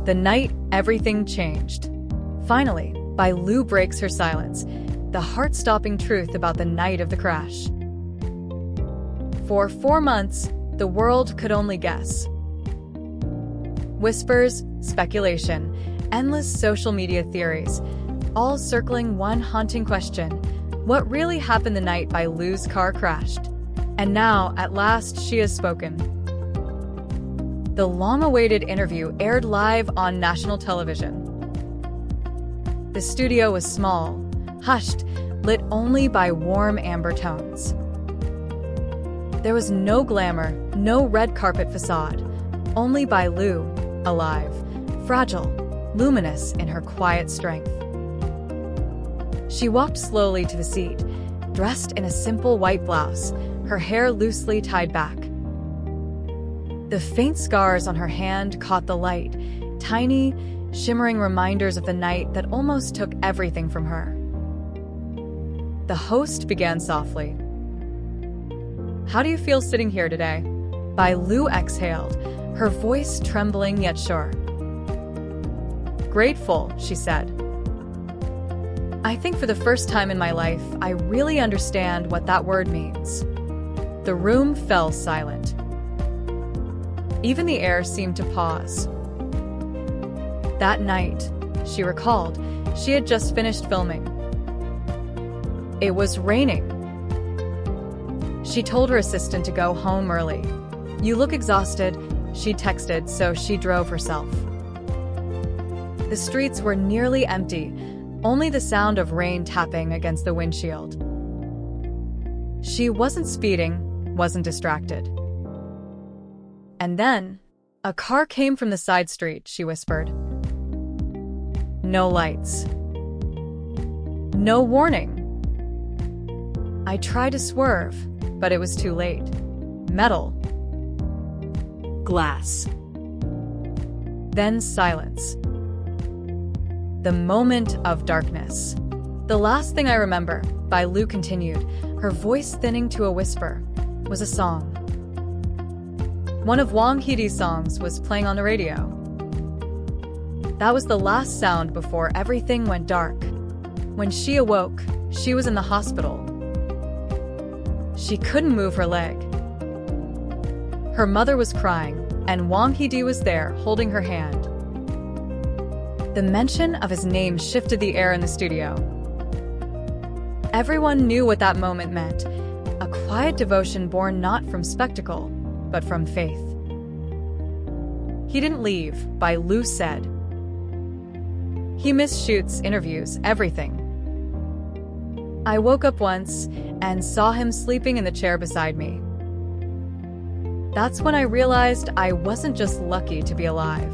The night everything changed. Finally, Bai Lu breaks her silence, the heart-stopping truth about the night of the crash. For 4 months, the world could only guess. Whispers, speculation, endless social media theories, all circling one haunting question: what really happened the night Bai Lu's car crashed? And now, at last, she has spoken. The long-awaited interview aired live on national television. The studio was small, hushed, lit only by warm amber tones. There was no glamour, no red carpet facade, only Bai Lu, alive, fragile, luminous in her quiet strength. She walked slowly to the seat, dressed in a simple white blouse, her hair loosely tied back. The faint scars on her hand caught the light, tiny, shimmering reminders of the night that almost took everything from her. The host began softly. "How do you feel sitting here today?" Bai Lu exhaled, her voice trembling yet sure. "Grateful," she said. "I think for the first time in my life, I really understand what that word means." The room fell silent. Even the air seemed to pause. That night, she recalled, she had just finished filming. It was raining. She told her assistant to go home early. "You look exhausted," she texted, so she drove herself. The streets were nearly empty, only the sound of rain tapping against the windshield. She wasn't speeding, wasn't distracted. And then, a car came from the side street, she whispered. No lights. No warning. I tried to swerve, but it was too late. Metal. Glass. Then silence. The moment of darkness. "The last thing I remember," Bai Lu continued, her voice thinning to a whisper, "was a song. One of Wang Hidi's songs was playing on the radio. That was the last sound before everything went dark. When she awoke, she was in the hospital. She couldn't move her leg. Her mother was crying, and Wang Hidi was there, holding her hand. The mention of his name shifted the air in the studio. Everyone knew what that moment meant, a quiet devotion born not from spectacle, but from faith. He didn't leave, Bai Lu said. He missed shoots, interviews, everything. I woke up once and saw him sleeping in the chair beside me. That's when I realized I wasn't just lucky to be alive.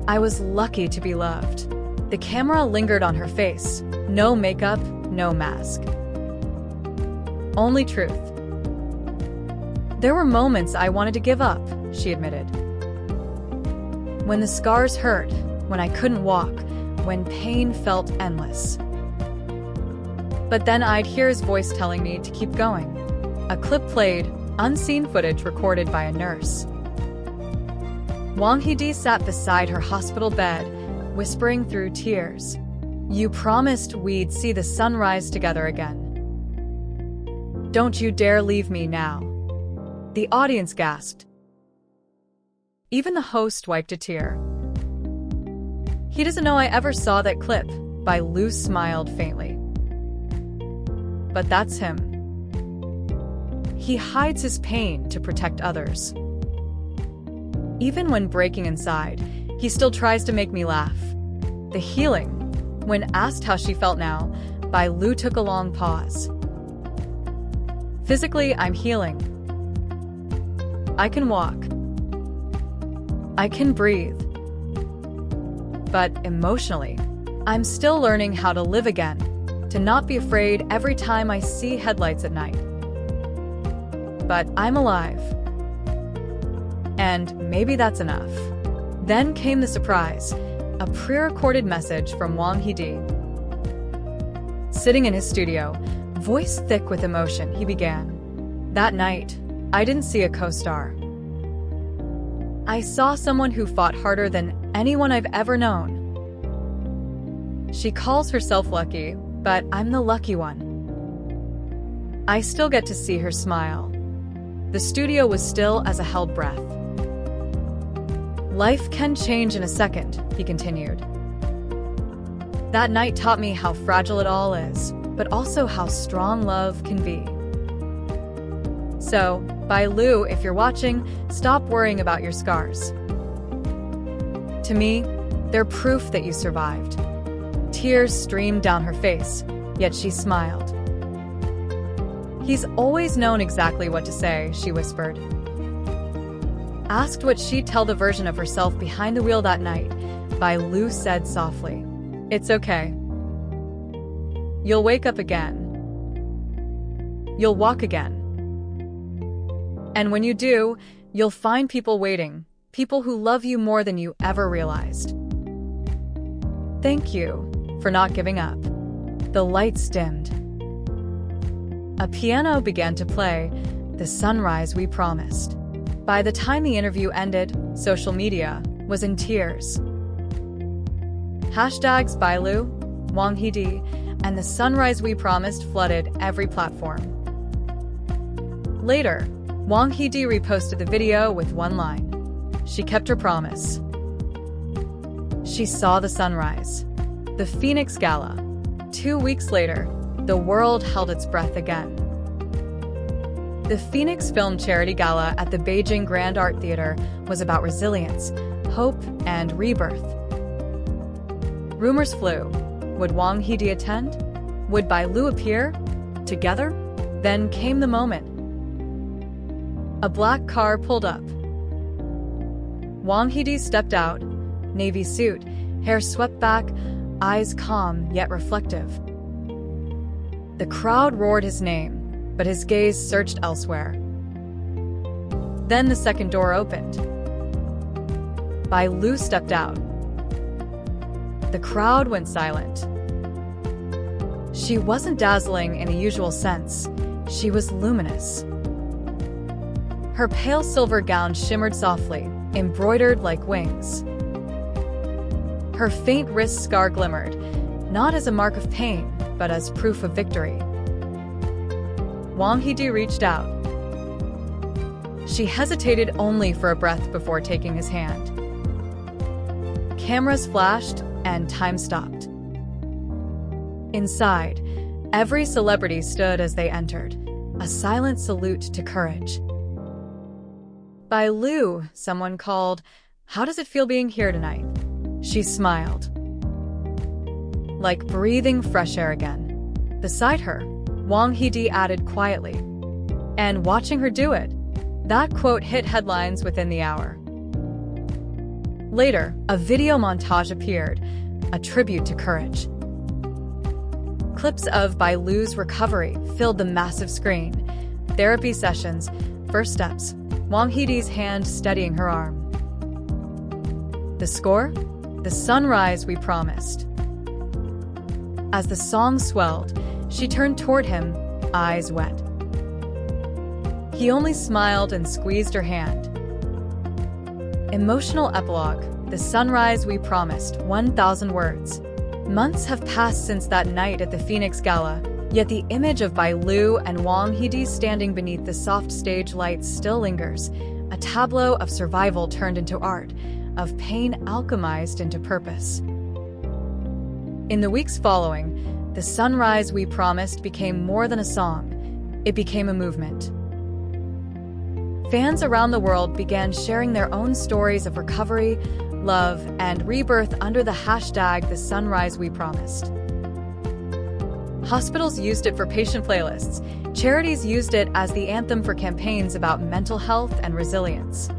I was lucky to be loved. The camera lingered on her face. No makeup, no mask. Only truth. There were moments I wanted to give up, she admitted. When the scars hurt, when I couldn't walk, when pain felt endless. But then I'd hear his voice telling me to keep going. A clip played, unseen footage recorded by a nurse. Wang Hidi sat beside her hospital bed, whispering through tears. You promised we'd see the sunrise together again. Don't you dare leave me now. The audience gasped. Even the host wiped a tear. He doesn't know I ever saw that clip, Bai Lu smiled faintly. But that's him. He hides his pain to protect others. Even when breaking inside, he still tries to make me laugh. The healing. When asked how she felt now, Bai Lu took a long pause. Physically, I'm healing. I can walk. I can breathe. But emotionally, I'm still learning how to live again, to not be afraid every time I see headlights at night. But I'm alive. And maybe that's enough. Then came the surprise, a pre-recorded message from Wang Hidi. Sitting in his studio, voice thick with emotion, he began. That night, I didn't see a co-star. I saw someone who fought harder than anyone I've ever known. She calls herself lucky, but I'm the lucky one. I still get to see her smile. The studio was still as a held breath. Life can change in a second, he continued. That night taught me how fragile it all is, but also how strong love can be. So, by Lu, if you're watching, stop worrying about your scars. To me, they're proof that you survived. Tears streamed down her face, yet she smiled. He's always known exactly what to say, she whispered. Asked what she'd tell the version of herself behind the wheel that night, Bai Lu said softly, "It's okay. You'll wake up again. You'll walk again. And when you do, you'll find people waiting, people who love you more than you ever realized. Thank you for not giving up." The lights dimmed. A piano began to play, "The Sunrise We Promised." By the time the interview ended, social media was in tears. Hashtags Bailu, Wang Hidi, and "The Sunrise We Promised" flooded every platform. Later, Wang Hidi reposted the video with one line. She kept her promise. She saw the sunrise. The Phoenix Gala. 2 weeks later, the world held its breath again. The Phoenix Film Charity Gala at the Beijing Grand Art Theater was about resilience, hope, and rebirth. Rumors flew. Would Wang Hidi attend? Would Bai Lu appear? Together? Then came the moment. A black car pulled up. Wang Hidi stepped out, navy suit, hair swept back, eyes calm yet reflective. The crowd roared his name, but his gaze searched elsewhere. Then the second door opened. Bai Lu stepped out. The crowd went silent. She wasn't dazzling in a usual sense. She was luminous. Her pale silver gown shimmered softly, embroidered like wings. Her faint wrist scar glimmered, not as a mark of pain, but as proof of victory. Wang Hidi reached out. She hesitated only for a breath before taking his hand. Cameras flashed, and time stopped. Inside, every celebrity stood as they entered, a silent salute to courage. Bai Lu, someone called, "How does it feel being here tonight?" She smiled. Like breathing fresh air again. Beside her, Wang Hidi added quietly, "And watching her do it." That quote hit headlines within the hour. Later, a video montage appeared, a tribute to courage. Clips of Bai Lu's recovery filled the massive screen. Therapy sessions, first steps, Wang Hidi's hand steadying her arm. The score? "The Sunrise We Promised." As the song swelled, she turned toward him, eyes wet. He only smiled and squeezed her hand. Emotional epilogue, "The Sunrise We Promised," 1,000 words. Months have passed since that night at the Phoenix Gala, yet the image of Bai Lu and Wang Hidi standing beneath the soft stage lights still lingers, a tableau of survival turned into art, of pain alchemized into purpose. In the weeks following, "The Sunrise We Promised" became more than a song. It became a movement. Fans around the world began sharing their own stories of recovery, love, and rebirth under the hashtag "The Sunrise We Promised." Hospitals used it for patient playlists. Charities used it as the anthem for campaigns about mental health and resilience.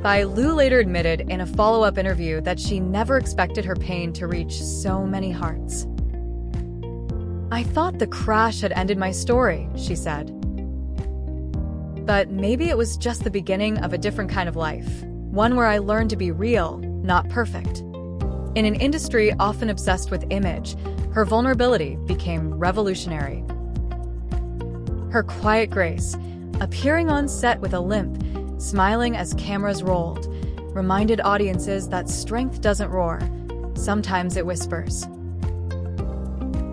Bai Lu later admitted in a follow-up interview that she never expected her pain to reach so many hearts. "I thought the crash had ended my story," she said. "But maybe it was just the beginning of a different kind of life, one where I learned to be real, not perfect." In an industry often obsessed with image, her vulnerability became revolutionary. Her quiet grace, appearing on set with a limp, smiling as cameras rolled, reminded audiences that strength doesn't roar, sometimes it whispers.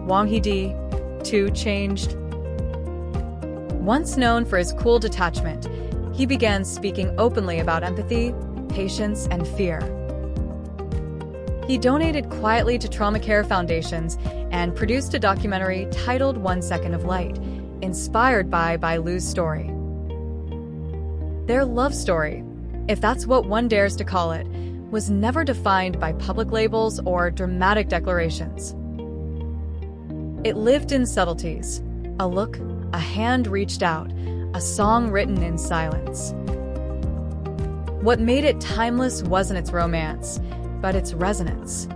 Wang Hidi, too, changed. Once known for his cool detachment, he began speaking openly about empathy, patience, and fear. He donated quietly to trauma care foundations and produced a documentary titled 1 Second of Light, inspired by Lu's story. Their love story, if that's what one dares to call it, was never defined by public labels or dramatic declarations. It lived in subtleties: a look, a hand reached out, a song written in silence. What made it timeless wasn't its romance, but its resonance.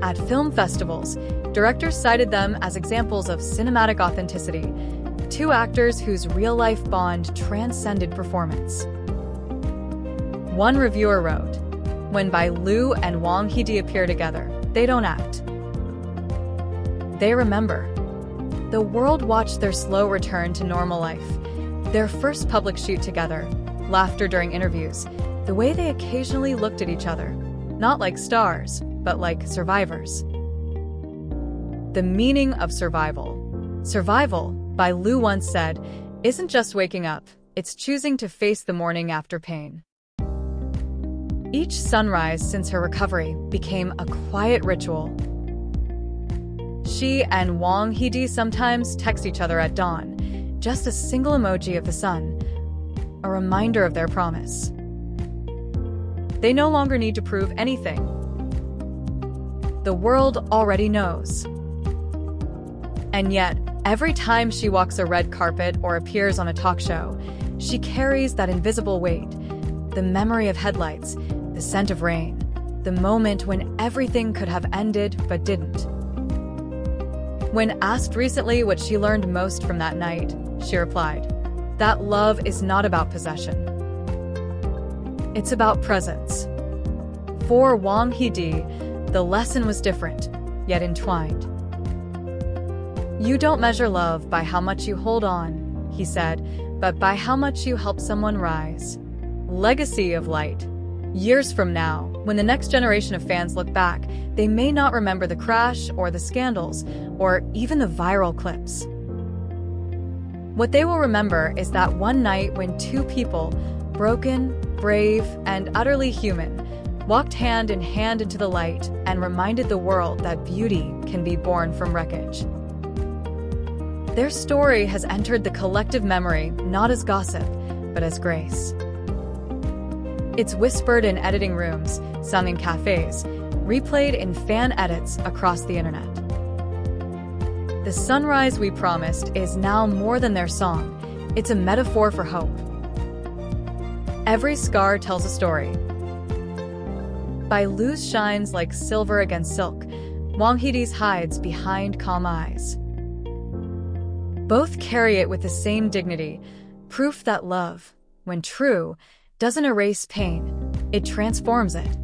At film festivals, directors cited them as examples of cinematic authenticity, two actors whose real-life bond transcended performance. One reviewer wrote, "When Lu and Wang Hidi appear together, they don't act. They remember." The world watched their slow return to normal life, their first public shoot together, laughter during interviews, the way they occasionally looked at each other, not like stars, but like survivors. The meaning of survival. Survival, Lu once said, isn't just waking up, it's choosing to face the morning after pain. Each sunrise since her recovery became a quiet ritual. She and Wang Hidi sometimes text each other at dawn, just a single emoji of the sun, a reminder of their promise. They no longer need to prove anything. The world already knows. And yet, every time she walks a red carpet or appears on a talk show, she carries that invisible weight, the memory of headlights, the scent of rain, the moment when everything could have ended but didn't. When asked recently what she learned most from that night, she replied, "That love is not about possession. It's about presence." For Wang Hidi, the lesson was different, yet entwined. "You don't measure love by how much you hold on," he said, "but by how much you help someone rise." Legacy of light. Years from now, when the next generation of fans look back, they may not remember the crash or the scandals, or even the viral clips. What they will remember is that one night when two people, broken, brave, and utterly human, walked hand in hand into the light and reminded the world that beauty can be born from wreckage. Their story has entered the collective memory not as gossip, but as grace. It's whispered in editing rooms, sung in cafes, replayed in fan edits across the internet. The sunrise we promised is now more than their song. It's a metaphor for hope. Every scar tells a story. Lu's shines like silver against silk, Wang Hidi's hides behind calm eyes. Both carry it with the same dignity, proof that love, when true, doesn't erase pain, it transforms it.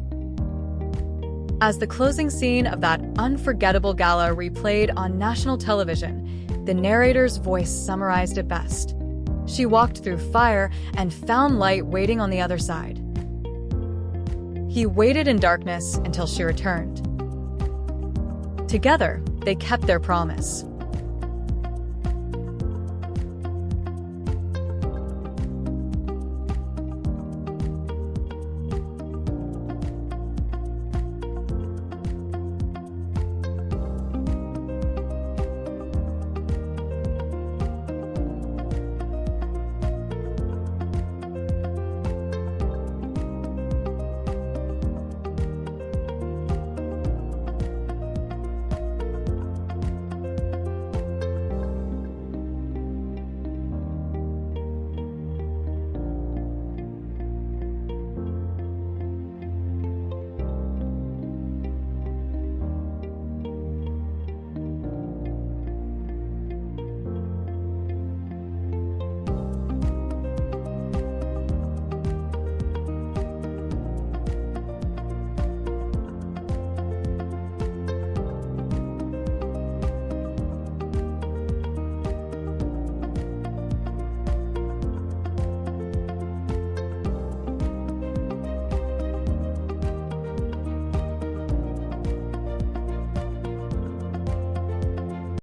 As the closing scene of that unforgettable gala replayed on national television, the narrator's voice summarized it best. She walked through fire and found light waiting on the other side. He waited in darkness until she returned. Together, they kept their promise.